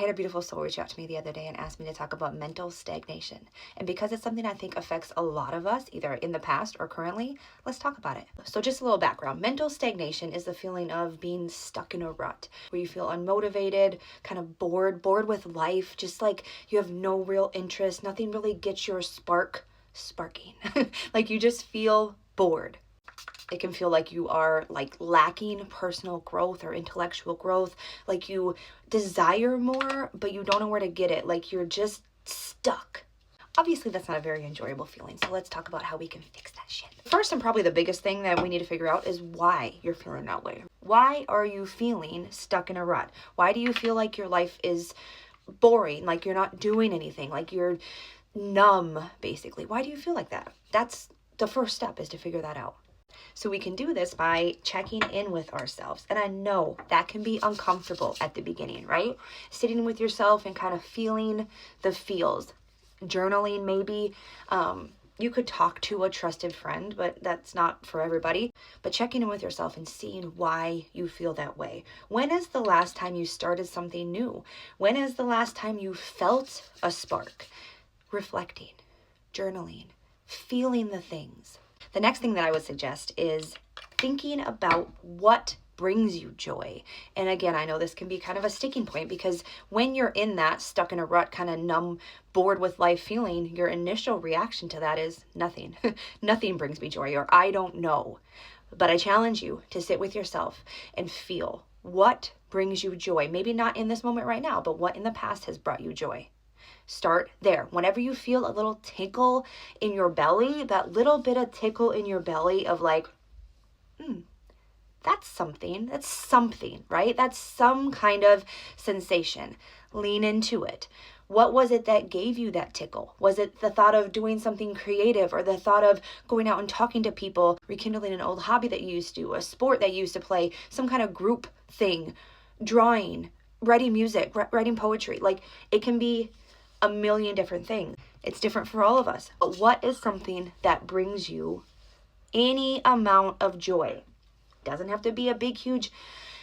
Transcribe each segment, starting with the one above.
had a beautiful soul reach out to me the other day and asked me to talk about mental stagnation. And because it's something I think affects a lot of us, either in the past or currently, let's talk about it. So just a little background. Mental stagnation is the feeling of being stuck in a rut where you feel unmotivated, kind of bored with life, just like you have no real interest, nothing really gets your spark sparking. Like you just feel bored. It can feel like you are like lacking personal growth or intellectual growth, like you desire more, but you don't know where to get it, like you're just stuck. Obviously, that's not a very enjoyable feeling, so let's talk about how we can fix that shit. First, and probably the biggest thing that we need to figure out is why you're feeling that way. Why are you feeling stuck in a rut? Why do you feel like your life is boring, like you're not doing anything, like you're numb, basically? Why do you feel like that? That's the first step, is to figure that out. So we can do this by checking in with ourselves. And I know that can be uncomfortable at the beginning, right? Sitting with yourself and kind of feeling the feels. Journaling, maybe. You could talk to a trusted friend, but that's not for everybody. But checking in with yourself and seeing why you feel that way. When is the last time you started something new? When is the last time you felt a spark? Reflecting, journaling, feeling the things. The next thing that I would suggest is thinking about what brings you joy. And again, I know this can be kind of a sticking point, because when you're in that stuck in a rut, kind of numb, bored with life feeling, your initial reaction to that is nothing. Nothing brings me joy, or I don't know. But I challenge you to sit with yourself and feel what brings you joy. Maybe not in this moment right now, but what in the past has brought you joy. Start there. Whenever you feel a little tickle in your belly, that little bit of tickle in your belly of like, that's something, right? That's some kind of sensation. Lean into it. What was it that gave you that tickle? Was it the thought of doing something creative, or the thought of going out and talking to people, rekindling an old hobby that you used to do, a sport that you used to play, some kind of group thing, drawing, writing music, writing poetry? Like, it can be a million different things. It's different for all of us. But what is something that brings you any amount of joy? Doesn't have to be a big, huge,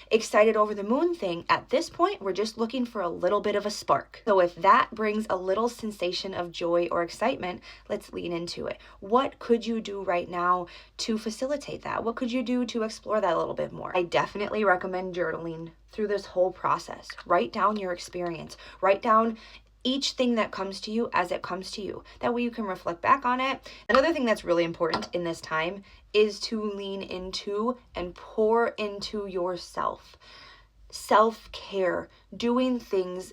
excited over the moon thing. At this point, we're just looking for a little bit of a spark. So if that brings a little sensation of joy or excitement, let's lean into it. What could you do right now to facilitate that? What could you do to explore that a little bit more? I definitely recommend journaling through this whole process. Write down your experience. Write down each thing that comes to you as it comes to you. That way you can reflect back on it. Another thing that's really important in this time is to lean into and pour into yourself. Self-care, doing things